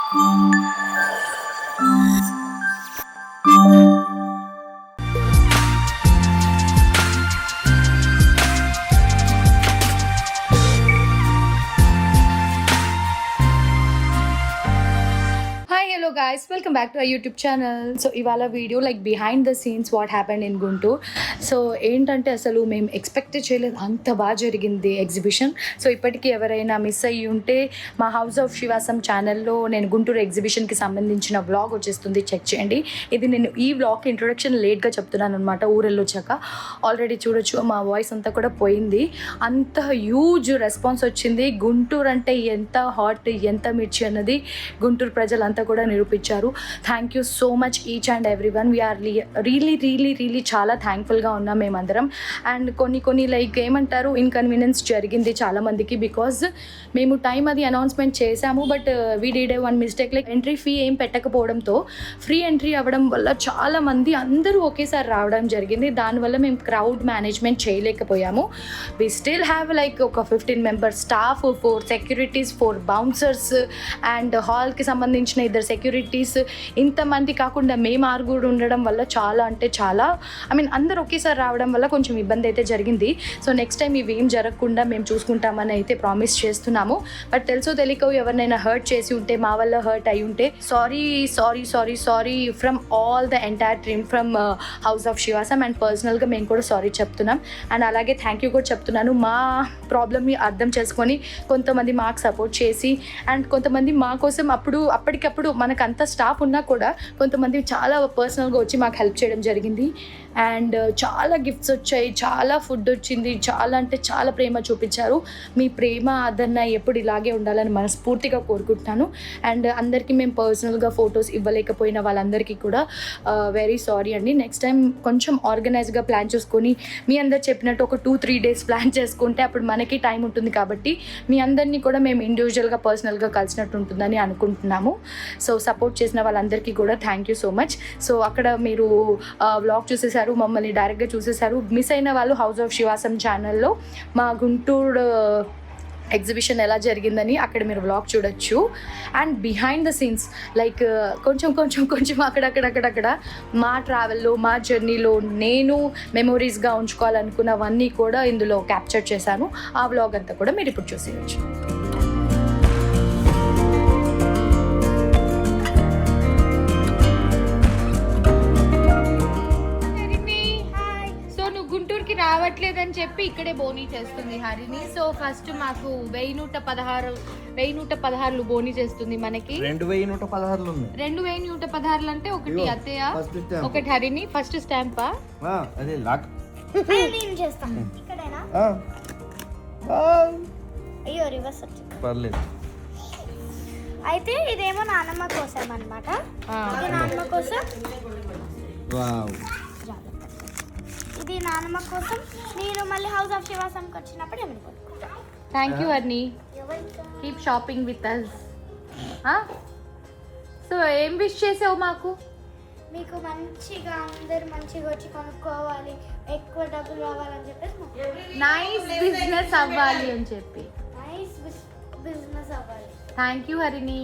Hello guys, welcome back to our YouTube channel. So ఇవాళ video like behind the scenes what happened in Guntur. So ఏంటంటే అసలు మేము expect చేయలేదు, అంత బాగా జరిగింది ఎగ్జిబిషన్. సో ఇప్పటికీ ఎవరైనా మిస్ అయ్యి ఉంటే మా హౌస్ ఆఫ్ శివాసం ఛానల్లో నేను గుంటూరు ఎగ్జిబిషన్కి సంబంధించిన వ్లాగ్ వచ్చేస్తుంది, చెక్ చేయండి. ఇది నేను ఈ వ్లాగ్ ఇంట్రొడక్షన్ లేట్గా చెప్తున్నాను అనమాట, ఊరెళ్ళి వచ్చాక. ఆల్రెడీ చూడొచ్చు మా వాయిస్ అంతా కూడా పోయింది, అంత హ్యూజ్ రెస్పాన్స్ వచ్చింది. గుంటూరు అంటే ఎంత హాట్, ఎంత మిర్చి అన్నది గుంటూరు ప్రజలంతా కూడా నిరూపించారు. Thank you so much each and every one. We are really చాలా థ్యాంక్ఫుల్గా ఉన్నాం మేమందరం. అండ్ కొన్ని లైక్ ఏమంటారు, ఇన్కన్వీనియన్స్ జరిగింది చాలామందికి, బికాజ్ మేము టైం అది అనౌన్స్మెంట్ చేశాము, but we did one mistake. Like entry fee ఏం పెట్టకపోవడంతో ఫ్రీ ఎంట్రీ అవ్వడం వల్ల చాలామంది అందరూ ఒకేసారి రావడం జరిగింది. దానివల్ల మేము క్రౌడ్ మేనేజ్మెంట్ చేయలేకపోయాము. వి స్టిల్ హ్యావ్ లైక్ ఒక 15 members staff, 4 securities, 4 bouncers and హాల్కి సంబంధించిన 2 సెక్యూరిటీస్. ఇంతమంది కాకుండా మేము 6 ఉండడం వల్ల చాలా అంటే చాలా, అందరూ ఒకేసారి రావడం వల్ల కొంచెం ఇబ్బంది అయితే జరిగింది. సో నెక్స్ట్ టైం ఇవి ఏం జరగకుండా మేము చూసుకుంటామని అయితే ప్రామిస్ చేస్తున్నాము. బట్ తెలుసో తెలియక ఎవరినైనా హర్ట్ చేసి ఉంటే, మా వల్ల హర్ట్ అయి ఉంటే sorry from all the entire team from House of Shivasam. And పర్సనల్గా మేము కూడా సారీ చెప్తున్నాం. అండ్ అలాగే థ్యాంక్ యూ కూడా చెప్తున్నాను, మా ప్రాబ్లమ్ని అర్థం చేసుకొని కొంతమంది మాకు సపోర్ట్ చేసి, అండ్ కొంతమంది మా కోసం అప్పటికప్పుడు మనకు అంత స్టాఫ్ ఉన్నా కూడా కొంతమంది చాలా పర్సనల్గా వచ్చి మాకు హెల్ప్ చేయడం జరిగింది. అండ్ చాలా గిఫ్ట్స్ వచ్చాయి, చాలా ఫుడ్ వచ్చింది, చాలా అంటే చాలా ప్రేమ చూపించారు. మీ ప్రేమ ఆదరణ ఎప్పుడు ఇలాగే ఉండాలని మనస్ఫూర్తిగా కోరుకుంటున్నాను. అండ్ అందరికీ మేము పర్సనల్గా ఫొటోస్ ఇవ్వలేకపోయిన వాళ్ళందరికీ కూడా వెరీ సారీ అండి. నెక్స్ట్ టైం కొంచెం ఆర్గనైజ్గా ప్లాన్ చేసుకొని, మీ అందరు చెప్పినట్టు ఒక 2-3 డేస్ ప్లాన్ చేసుకుంటే అప్పుడు మనకి టైం ఉంటుంది కాబట్టి మీ అందరినీ కూడా మేము ఇండివిజువల్గా పర్సనల్గా కలిసినట్టు ఉంటుందని అనుకుంటున్నాము. సో సపోర్ట్ చేసిన వాళ్ళందరికీ కూడా thank you so much. So అక్కడ మీరు వ్లాగ్ చూసేసారు, మమ్మల్ని డైరెక్ట్గా చూసేసారు. మిస్ అయిన వాళ్ళు హౌస్ ఆఫ్ శివాసం ఛానల్లో మా గుంటూరు ఎగ్జిబిషన్ ఎలా జరిగిందని అక్కడ మీరు వ్లాగ్ చూడొచ్చు. And behind the scenes like కొంచెం అక్కడక్కడ మా ట్రావెల్లో, మా జర్నీలో నేను మెమొరీస్గా ఉంచుకోవాలనుకున్నవన్నీ కూడా ఇందులో క్యాప్చర్ చేశాను. ఆ వ్లాగ్ అంతా కూడా మీరు ఇప్పుడు చూసేయచ్చు. రావట్లేదని చెప్పి ఇక్కడే బోనీ చేస్తుంది హరిని. సో ఫస్ట్ మాకు 1116 బోనీ చేస్తుంది. మనకి 2116 అంటే ఒకటి అత్తయ్య, ఒకటి హరిని. ఫస్ట్ స్టాంపా అయ్యో రివర్స్ పర్లేదు. అయితే ఇదేమో నాన్నమ్మ కోసం అన్నమాట. నాన్నమ్మ కోసం, ఇది నాన్నమ్మ కోసం. నేను మళ్ళీ హౌస్ ఆఫ్ శివాసంకి వచ్చినప్పుడు ఏమనుకో. Thank you Arni, keep shopping with us. So ఏం విష్ చేసావు మాకు? మీకు మంచిగా అందరు మంచిగా వచ్చి కొనుక్కోవాలి, ఎక్కువ డబ్బులు రావాలని చెప్పేసి, నైస్ బిజినెస్ అవ్వాలి అని చెప్పి. నైస్ బిజినెస్ అవ్వాలి. థ్యాంక్ యూ హరిని.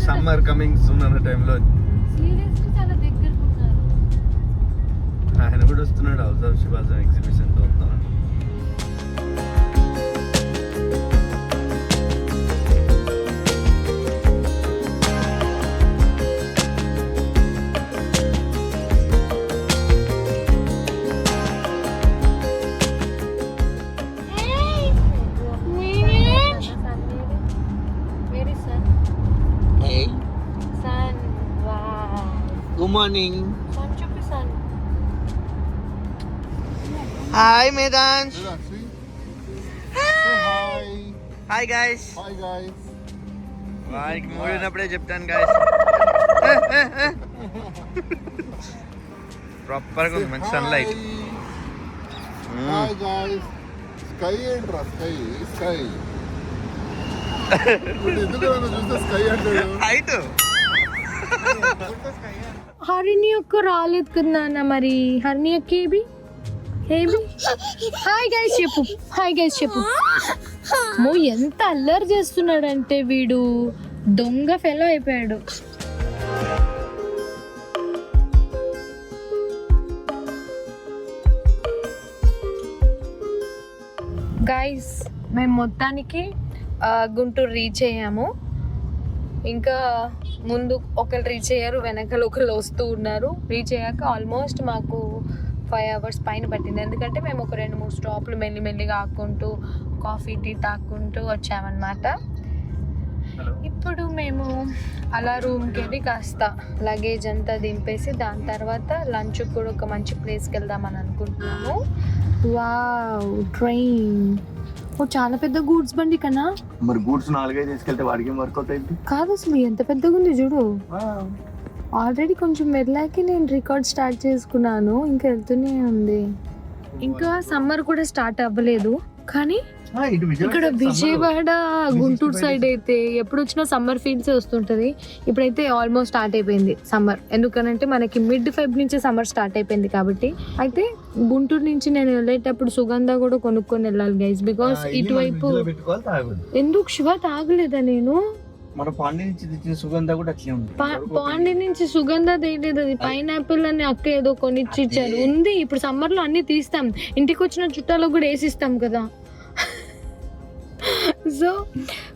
సమ్మర్ కమింగ్ సూన్ అన్న టైంలో సీరియస్లీ చాలా దగ్గరకు ఉన్నారు. ఆయన కూడా వస్తున్నాడు హౌస్ ఆఫ్ శివాసం ఎగ్జిబిషన్ తో. Good morning. Sun chupi sun. Hi, Medans. Hi. Hi, guys. Hi, guys. వారికి మూడు ఉన్నప్పుడే చెప్తాను గాయస్. ప్రాపర్గా ఉంది, మంచి సన్లైట్. హాయ్ గాయ్స్, స్కై ఏంట్రా స్కై స్కై ఎందుకు చూస్తే స్కై అంటాడు. హైట్ హరిణి అక్క రాలేదు కదా నాన్న, మరి హరిణి అక్క ఏబి హాయ్ గైస్ చెప్పు, హాయ్ గైస్ చెప్పు. మో ఎంత అల్లరి చేస్తున్నాడంటే వీడు దొంగ ఫెలో అయిపోయాడు. గైస్ మేము మొత్తానికి గుంటూరు రీచ్ అయ్యాము. ఇంకా ముందు ఒకరు రీచ్ అయ్యారు, వెనకాల ఒకరు వస్తూ ఉన్నారు. రీచ్ అయ్యాక ఆల్మోస్ట్ మాకు 5 hours పైన పట్టింది. ఎందుకంటే మేము ఒక 2-3 స్టాప్లు మెల్లిమెల్లిగా ఆక్కుంటూ కాఫీ టీ తాక్కుంటూ వచ్చామన్నమాట. ఇప్పుడు మేము అలా రూమ్కి వెళ్ళి కాస్త లగేజ్ అంతా దింపేసి దాని తర్వాత లంచ్ కూడా ఒక మంచి ప్లేస్కి వెళ్దామని అనుకుంటున్నాము. Wow, train. ఓ చాలా పెద్ద గూడ్స్ బండి కన్నా. మరి గూడ్స్ 4-5 తీసుకెళ్తే వాడికి వర్క్ అవుతాయి కాదు, అసలు ఎంత పెద్దగా ఉంది చూడు. ఆల్రెడీ కొంచెం వెళ్ళాకే నేను రికార్డ్ స్టార్ట్ చేసుకున్నాను, ఇంకా వెళ్తూనే ఉంది. ఇంకా సమ్మర్ కూడా స్టార్ట్ అవ్వలేదు, కానీ ఇక్కడ విజయవాడ గుంటూరు సైడ్ అయితే ఎప్పుడు వచ్చినా సమ్మర్ ఫీల్స్ వస్తుంటది. ఇప్పుడైతే ఆల్మోస్ట్ స్టార్ట్ అయిపోయింది సమ్మర్, ఎందుకనంటే మనకి మిడ్-Feb నుంచి సమ్మర్ స్టార్ట్ అయిపోయింది కాబట్టి. అయితే గుంటూరు నుంచి నేను వెళ్ళేటప్పుడు సుగంధ కూడా కొనుక్కొని వెళ్ళాలి గైస్, బికాస్ ఇటువైపు ఎందుకు శివ తాగలేదా నేను. మన పాండి నుంచి తెచ్చిన సుగంధ కూడా అట్లే ఉంది. పాండి నుంచి సుగంధ తెలియదు, అది పైనాపిల్ అని అక్క ఏదో కొనిచ్చి ఇచ్చారు. ఉంది, ఇప్పుడు సమ్మర్ లో అన్ని తీస్తాం, ఇంటికి వచ్చిన చుట్టాలకు కూడా వేసిస్తాం కదా. సో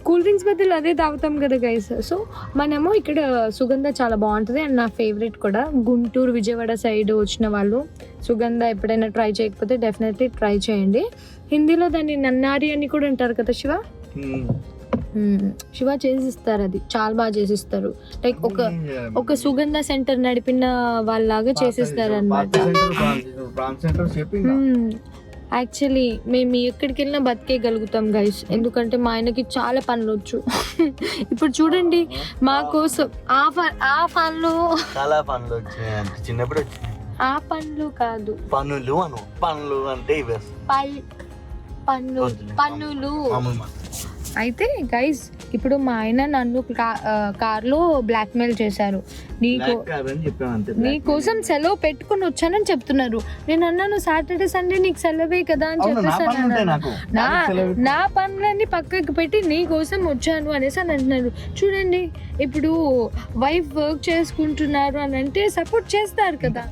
కూల్ డ్రింక్స్ బదులు అదే తాగుతాం కదా గైస్. సో మనము ఇక్కడ సుగంధ చాలా బాగుంటుంది అండ్ నా ఫేవరెట్ కూడా. గుంటూరు విజయవాడ సైడ్ వచ్చిన వాళ్ళు సుగంధ ఎప్పుడైనా ట్రై చేయకపోతే డెఫినెట్లీ ట్రై చేయండి. హిందీలో దాన్ని నన్నారి అని కూడా అంటారు కదా శివ. శివ చేసిస్తారు, అది చాలా బాగా చేసిస్తారు. లైక్ ఒక సుగంధ సెంటర్ నడిపిన వాళ్ళలాగా చేసిస్తారు అన్నమాట. యాక్చువల్లీ మేము ఎక్కడికి వెళ్ళినా బతికేయగలుగుతాం గైస్, ఎందుకంటే మా ఆయనకి చాలా పనులు వచ్చు. ఇప్పుడు చూడండి మా కోసం ఆ పనులు చాలా పనులు వచ్చాయి, చిన్నప్పుడు వచ్చాయి. ఆ పనులు కాదు, పనులు అను, పనులు అంటే ఇవే పన్నులు. అయితే గైస్ ఇప్పుడు మా ఆయన నన్ను కార్లో బ్లాక్మెయిల్ చేశారు. నీకోసం సెలవు పెట్టుకుని వచ్చానని చెప్తున్నారు. నేను అన్నాను సాటర్డే సండే నీకు సెలవే కదా అని చెప్పేసి నా పనులన్నీ పక్కకి పెట్టి నీ కోసం వచ్చాను అనేసి అని అంటున్నారు. చూడండి ఇప్పుడు వైఫ్ వర్క్ చేసుకుంటున్నారు అని అంటే సపోర్ట్ చేస్తారు కదా.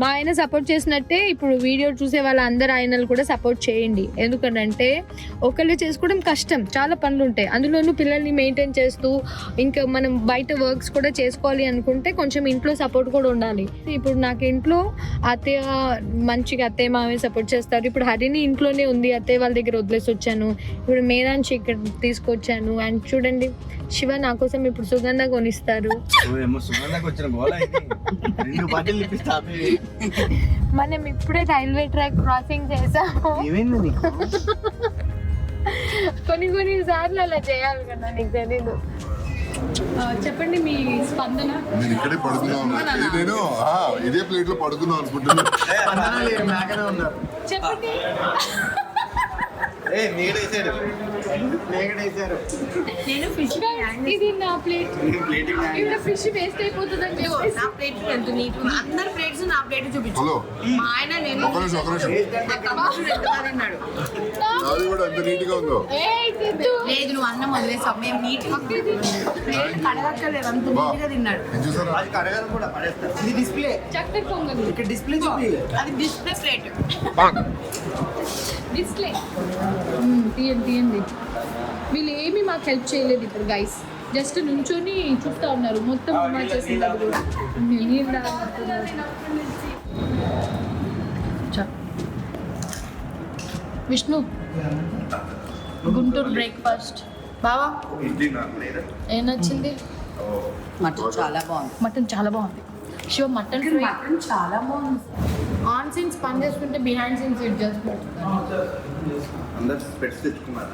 మా ఆయన సపోర్ట్ చేసినట్టే ఇప్పుడు వీడియో చూసే వాళ్ళ అందరు ఆయనలు కూడా సపోర్ట్ చేయండి. ఎందుకంటే ఒకళ్ళు చేసుకోవడం కష్టం, చాలా పనులు ఉంటాయి, అందులోనూ పిల్లల్ని మెయింటైన్ చేస్తూ ఇంకా మనం బయట వర్క్స్ కూడా చేసుకోవాలి అనుకుంటే కొంచెం ఇంట్లో సపోర్ట్ కూడా ఉండాలి. ఇప్పుడు నాకు ఇంట్లో అత్తయ్య మంచిగా అత్తయ్య మావే సపోర్ట్ చేస్తారు. ఇప్పుడు హరిని ఇంట్లోనే ఉంది, అత్తయ్య వాళ్ళ దగ్గర వదిలేసి వచ్చాను. ఇప్పుడు మేనాంచి ఇక్కడ తీసుకొచ్చాను. అండ్ చూడండి శివ నా కోసం ఇప్పుడు సుగంధ కొనిస్తారు. మనం ఇప్పుడే రైల్వే ట్రాక్ క్రాసింగ్ చేసాము. కొన్ని సార్లు అలా చేయాలి కదా, నీకు తెలీదు. చెప్పండి మీ స్పందన. నేను ఇక్కడే పడుకున్నాను, నేను ఇదే ప్లేట్ లో పడుకున్నాను అనుకుంటున్నాను. చెప్పండి. నేను ఫిష్, ఇది నా ప్లేట్, ఇక్కడ ఫిష్ వేస్ట్ అయిపోతుంది అని చెప్పి నా ప్లేట్ ఎంత నీట్, అందరి ప్లేట్స్ నా ప్లేట్ చూపించు. హలో, మా ఆయన నేను ఒక నిమిషం అన్నాడు. అది కూడా ఎంత నీట్ గా ఉందో. లేదు నువ్వు అన్నం వదిలేసావు, మేము నీట్ కడగక్కర్లేదు, అంత నీట్ గా తిన్నాడు. ఇది డిస్ప్లే చక్కర పొంగల్, ఇక్కడ డిస్ప్లే చూపి, అది డిస్ప్లే ప్లేట్. డిస్ప్లే తీయండి. వీళ్ళు ఏమీ మాకు హెల్ప్ చేయలేదు ఇప్పుడు గైస్, జస్ట్ నుంచొని చూస్తూ ఉన్నారు. మొత్తం మా చేసింది కూడా విష్ణు గుంటూరు బ్రేక్ఫాస్ట్ బావా ఏం నచ్చింది? మటన్ చాలా బాగుంది. మటన్ చాలా బాగుంది. శివ మటన్ చాలా బాగుంది. ఆన్ సీన్స్ పని చేసుకుంటే బిహైండ్ సీన్స్ అడ్జస్ట్మెంట్. అందరు స్పెట్స్ తెచ్చుకున్నారు.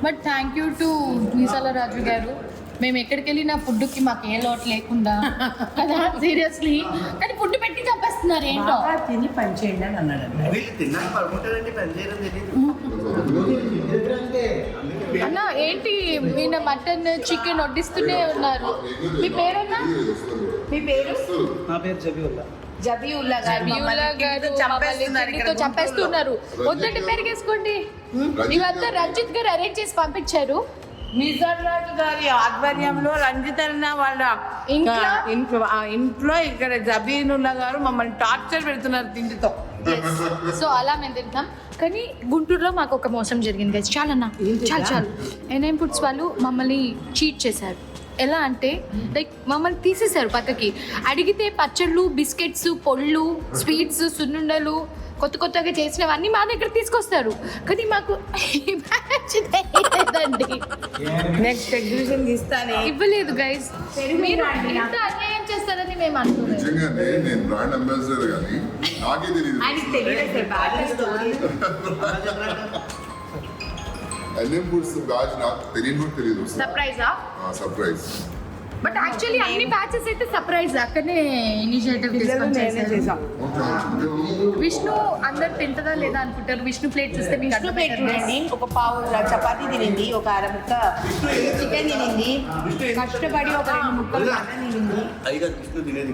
బట్ థ్యాంక్ యూ టు మీసాల రాజు గారు. మేము ఎక్కడికి వెళ్ళినా ఫుడ్కి మాకు ఏ లోటు లేకుండా కదా, సీరియస్లీ. కానీ ఫుడ్ పెట్టి చంపేస్తున్నారు ఏంటో. తిని పని చేయండి అని అన్నాడు. వీళ్ళు తిన్నాక పడుకుంటారండి, పని చేయడం తెలియదు. అన్న ఏంటి ఈయన మటన్ చికెన్ వడ్డిస్తూనే ఉన్నారు. మీ పేరన్నా? మీ పేరు నా పేరు జబీవుల్లా. జబీవుల్లా గారు. జబీవుల్లా గారు చంపేస్తున్నారు. వద్దంటే పెరిగేసుకోండి. ఇవంతా రంజిత్ గారు అరేంజ్ చేసి పంపించారు. నిజారాజు గారి ఆధ్వర్యంలో రంజిత్ అన్న వాళ్ళ ఇంట్లో ఇక్కడ జబీనుల్లా గారు మమ్మల్ని టార్చర్ పెడుతున్నారు తిండితో. సో అలా మేము తింటాం. కానీ గుంటూరులో మాకు ఒక మోసం జరిగింది గైస్. చాలన్నా చాలు. ఎన్ఎం ఫుడ్స్ వాళ్ళు మమ్మల్ని చీట్ చేశారు. ఎలా అంటే లైక్ మమ్మల్ని తీసేశారు పక్కకి. అడిగితే పచ్చళ్ళు, బిస్కెట్స్, పొళ్ళు, స్వీట్స్, సున్నుండలు కొత్తగా చేసినవన్నీ మా దగ్గర తీసుకొస్తారు. కానీ మాకు లేదండి, నెక్స్ట్ ఎగ్జిబిషన్ ఇస్తానే ఇవ్వలేదు గైస్. మీరు ఇంత అన్యాయం చేస్తారని మేము అనుకోలేదు. నిజంగానే నేను బ్రాండ్ అంబాసిడర్ కానీ నాకే తెలియదు. ఎన్ఎం ఫుడ్స్ బ్యాచ్ నాకు తెలియదు. సర్ప్రైజా? సర్ప్రైజ్. బట్ యాక్చువల్లీ అన్ని బ్యాచెస్ అయితే సర్ప్రైజ్. అక్కడనే ఇనిషియేటివ్ చేసాం. విష్ణు అందరు తింటదా లేదా అనుకుంటారు. విష్ణు ప్లేట్ చూస్తే మీకు విష్ణు ప్లేట్ చూడండి. ఒక పావు చపాతీ తినింది, ఒక అర ముక్క చికెన్ తినింది, కష్టపడి ఒక 2 ముక్కలు మటన్ తినింది. అయ్యగారు విష్ణు తినేది.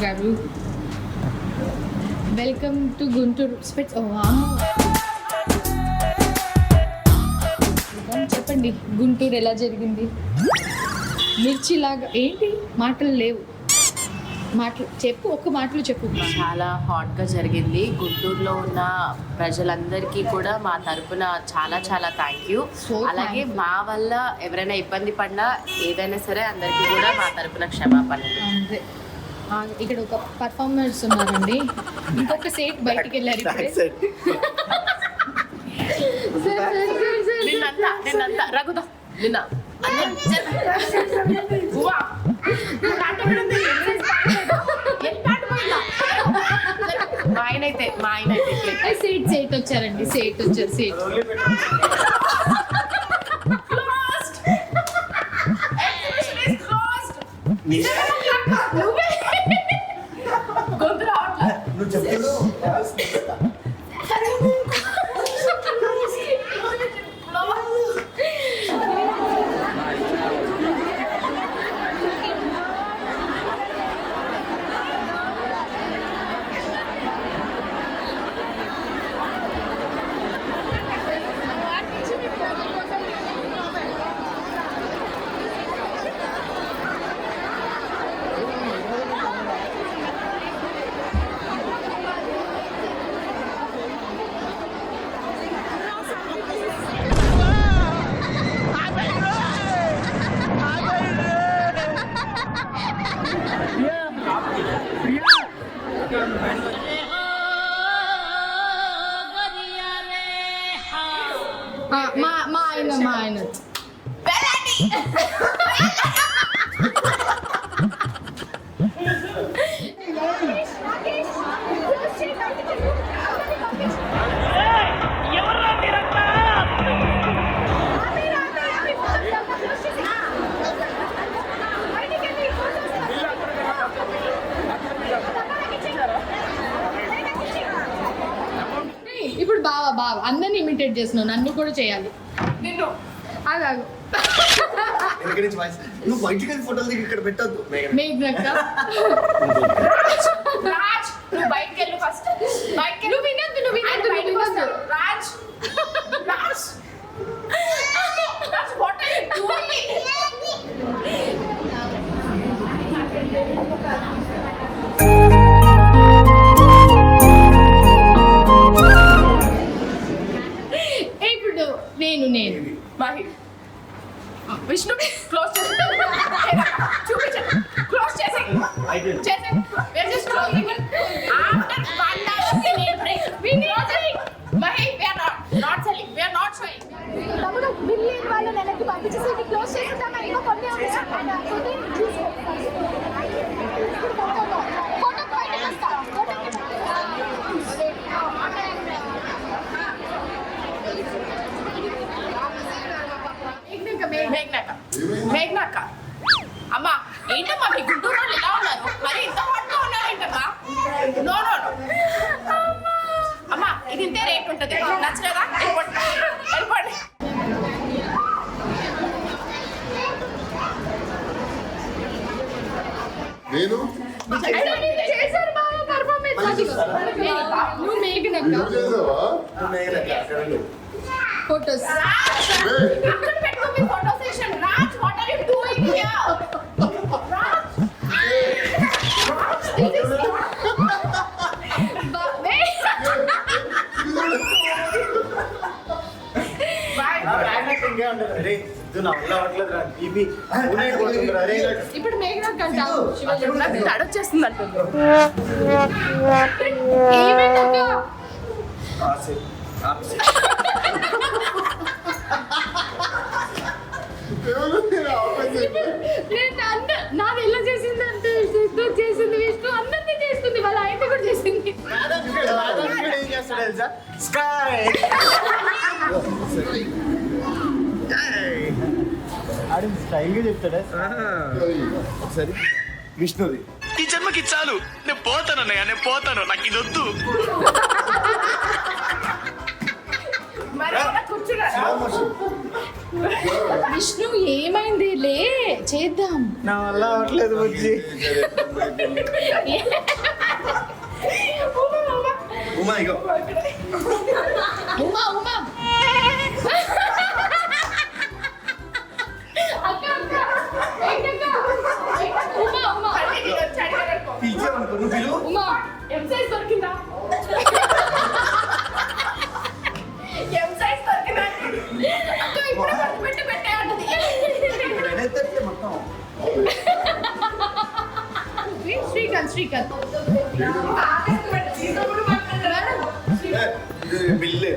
గారు, వెల్కమ్ టు గుంటూరు స్పెట్స్. చెప్పండి గుంటూరు ఎలా జరిగింది? మిర్చిలాగా ఏంటి మాటలు లేవు. చెప్పు, ఒక్క మాటలు చెప్పు. చాలా హాట్గా జరిగింది. గుంటూరులో ఉన్న ప్రజలందరికీ కూడా మా తరపున చాలా చాలా థ్యాంక్ యూ. అలాగే మా వల్ల ఎవరైనా ఇబ్బంది పడినా ఏదైనా సరే అందరికీ కూడా మా తరపున క్షమాపణలు. అంతే. ఇక్కడ ఒక పర్ఫార్మర్స్ ఉన్నారండి. ఇంకొక సేట్ బయటికి వెళ్ళారు ఇప్పుడే. నిన్నంతా రఘుదా నిన్న మా ఆయన అయితే సేట్ వచ్చారండి. సేట్ వచ్చారు. సేట్ గొంతు రావట్లేదు. మా ఆయన ఇప్పుడు బావా అందరిని ఇమిటేట్ చేస్తున్నావు, నన్ను కూడా చేయాలి. నిన్ను ఆగాగు. ఇక్కడి నుంచి వాయిస్ నువ్వు బయటికి వెళ్ళి ఫోటోలు దిగి ఇక్కడ పెట్టద్దు మేఘ్నక్క రాజ్ నువ్వు బయటికి వెళ్ళు ఫస్ట్ బయటికి నువ్వు వినొద్దు Raj Raj Raj what are you doing ఇప్పుడు నేను మహి విష్ణు క్లోజ్ చేసి చూపించండి క్లోజ్ చేసి చేసి we're just closing it after 1 hour we need break we need break Mahi we are not selling we are not showing తమ్ముడు బిల్లియన్ వాళ్ళు నెలకి పంపించేసి ఇది క్లోజ్ చేసేద్దాం ఇంకో కొన్ని ఫోటో బయటకు వస్తా మేఘ్నాక అమ్మా ఏంటమ్మా మీ గుంటూరు వాళ్ళు ఎలా ఉన్నారు మరి ఇంత హాట్గా ఉన్నారు ఏంటమ్మా నో నో నో అమ్మా ఇది ఇంతే రేట్ ఉంటుంది నచ్చలేదా వెళ్ళిపోండి నేను చేశారు బాగా పర్ఫార్మెన్స్ నువ్వు మేఘ్నక్క నువ్వు చేసావా ఫోటోస్ అక్కడ పెట్టుకో మీ photo session Raj what are you doing here Raj ఇప్పుడు మేఘ్నక్క అంట నాకు తడొచ్చేస్తుంది అంటుంది నాది ఎలా చేసింది అంటే సిద్ధు చేసింది విష్ణు అందరినీ చేస్తుంది వాళ్ళ ఆయన కూడా చేసింది స్టైల్ గా చెప్తాడా ఒకసారి విష్ణుది ఈ జన్మకి చాలు నేను పోతాను అన్నయ్య నేను పోతాను నాకు ఇది వద్దు మరి కూర్చున్నా విష్ణు ఏమైంది లే చేద్దాం నా వల్ల అవ్వట్లేదు బుజ్జి ఉమా ఇగో ఉమా ఉమా అక్క ఉమా ఉమా పిలిచావనుకో నువ్వు పిలువు ఉమా ఎం సైజ్ దొరికిందా ఎం సైజ్ దొరికిందా అక్క ఇప్పుడు పెట్టి పెట్టే అంటది మొత్తం శ్రీకాంత్ బిల్లే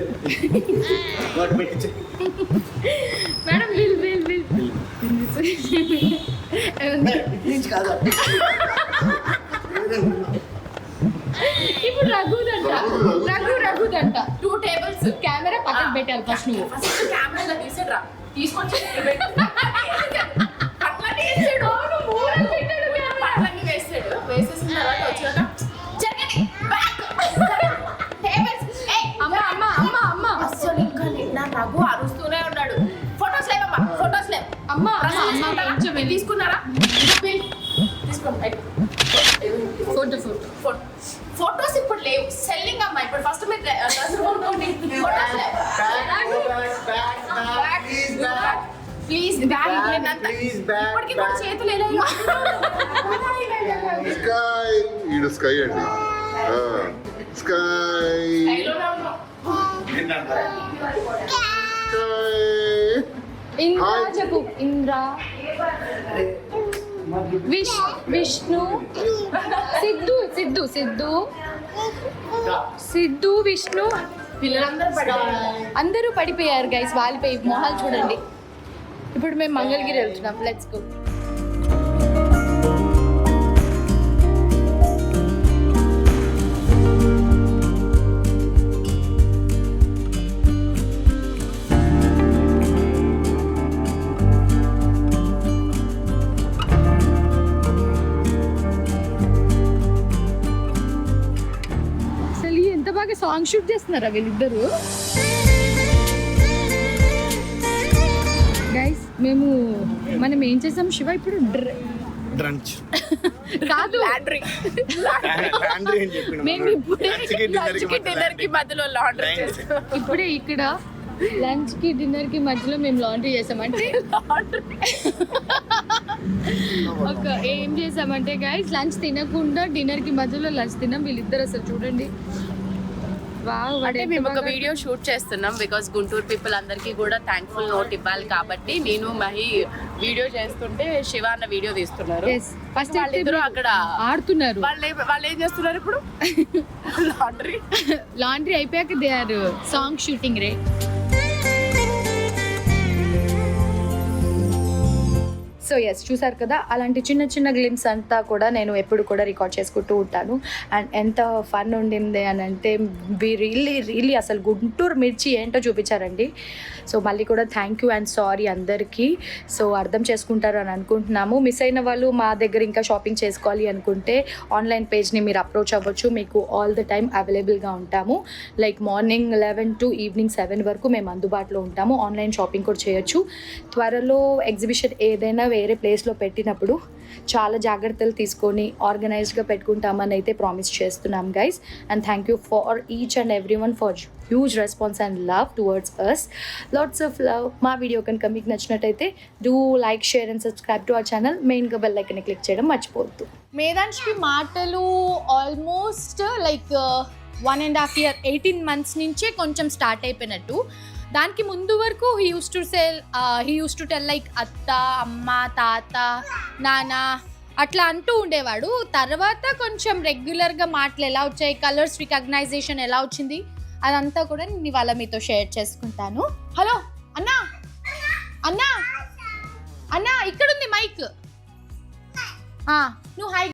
వాటి పెట్టించే మేడం విల్ నుంచి కాదా ఇప్పుడు రఘుదంట 2 టేబుల్స్ కెమెరా పక్కన పెట్టాలి ఫస్ట్ నువ్వు ఫస్ట్ కెమెరా తీసేడ్రా తీసుకొచ్చి అట్లనే వేసాడు అట్లనే వేసాడు వేసేసిన తర్వాత వచ్చాక జరగండి బ్యాక్ టేబుల్స్ అమ్మ అసలు ఇంకా నా రఘు అరుస్తూనే ఉన్నాడు ఫోటోస్ లేవమ్మా ఫోటోస్ లేవు అమ్మ తీసుకున్నారా తీసుకోండి ఫోటోస్ ఇప్పుడు లేవు సెల్లింగ్ అమ్మా ఇప్పుడు ఫస్ట్ మీరు డ్రెస్ కొనుక్కోండి ఫోటోస్ లేవు ప్లీజ్ బ్యాగ్ ఇప్పటికి కూడా చేతులు ఎలా స్కై ఈడు స్కై అండి స్కై స్కై ఇంద్ర చెప్పు ఇంద్ర విష్ణు సిద్ధు విష్ణు అందరూ పడిపోయారు గైస్ వాలిపోయి మొహాలు చూడండి ఇప్పుడు మేము మంగళగిరి వెళ్తున్నాం లెట్స్ గో బాగా సాంగ్ షూట్ చేస్తున్నారా వీళ్ళిద్దరు గైస్ మేము మనం ఏం చేసాం శివ ఇప్పుడు డ్రంచ్ కాదు లాండ్రీ అని చెప్పిన మేము ఇప్పుడే డిన్నర్ కి మధ్యలో లాండ్రీ చేస్తాం. ఇప్పుడే ఇక్కడ లంచ్ కి డిన్నర్ కి మధ్యలో మేము లాండ్రీ చేసామంటే ఒక ఏం చేసామంటే గైస్ లంచ్ తినకుండా డిన్నర్ కి మధ్యలో లంచ్ తిన్నాం. వీళ్ళిద్దరు అసలు చూడండి వావ్ అంటే మేము ఒక వీడియో షూట్ చేస్తున్నాం బికాస్ గుంటూరు పీపుల్ అందరికీ కూడా థ్యాంక్ఫుల్ నోట్ ఇవ్వాలి కాబట్టి నేను మహి వీడియో చేస్తుంటే శివ అన్న వీడియో తీస్తున్నారు. ఫస్ట్ వాళ్ళిద్దరూ అక్కడ ఆడుతున్నారు. వాళ్ళు ఏం చేస్తున్నారు ఇప్పుడు లాండ్రీ లాండ్రీ అయిపోయాక దే ఆర్ సాంగ్ షూటింగ్ రే. సో ఎస్ చూసారు కదా, అలాంటి చిన్న చిన్న గ్లిమ్స్ అంతా కూడా నేను ఎప్పుడు కూడా రికార్డ్ చేసుకుంటూ ఉంటాను. అండ్ ఎంత ఫన్ ఉండింది అని అంటే రియల్లీ అసలు గుంటూరు మిర్చి ఏంటో చూపించారండి. సో మళ్ళీ కూడా థ్యాంక్ యూ అండ్ సారీ అందరికీ. సో అర్థం చేసుకుంటారు అని అనుకుంటున్నాము. మిస్ అయిన వాళ్ళు మా దగ్గర ఇంకా షాపింగ్ చేసుకోవాలి అనుకుంటే ఆన్లైన్ పేజ్ని మీరు అప్రోచ్ అవ్వచ్చు. మీకు ఆల్ ద టైమ్ అవైలబుల్గా ఉంటాము. లైక్ మార్నింగ్ 11 to ఈవినింగ్ 7 వరకు మేము అందుబాటులో ఉంటాము. ఆన్లైన్ షాపింగ్ కూడా చేయొచ్చు. త్వరలో ఎగ్జిబిషన్ ఏదైనా వేరే ప్లేస్లో పెట్టినప్పుడు చాలా జాగ్రత్తలు తీసుకొని ఆర్గనైజ్డ్గా పెట్టుకుంటామని అయితే ప్రామిస్ చేస్తున్నాం guys. And thank you for each and every one for huge response and love towards us. Lots of love. మా వీడియో కనుక మీకు నచ్చినట్టయితే do like, share and subscribe to our channel. మెయిన్గా బెల్ ఐకాన్ని క్లిక్ చేయడం మర్చిపోవద్దు. మేధాంష్కి మాటలు ఆల్మోస్ట్ లైక్ 1.5 year 18 months నుంచే కొంచెం స్టార్ట్ అయిపోయినట్టు. దానికి ముందు వరకు he use to tell like అత్త, అమ్మ, తాత, నాన్న అట్లా అంటూ ఉండేవాడు. తర్వాత కొంచెం రెగ్యులర్గా మాటలు ఎలా వచ్చాయి, కలర్స్ రికగ్నైజేషన్ ఎలా వచ్చింది అదంతా కూడా నేను ఇవాళ మీతో షేర్ చేసుకుంటాను. హలో అన్నా అన్నా అన్నా ఇక్కడుంది మైక్. నువ్వు హై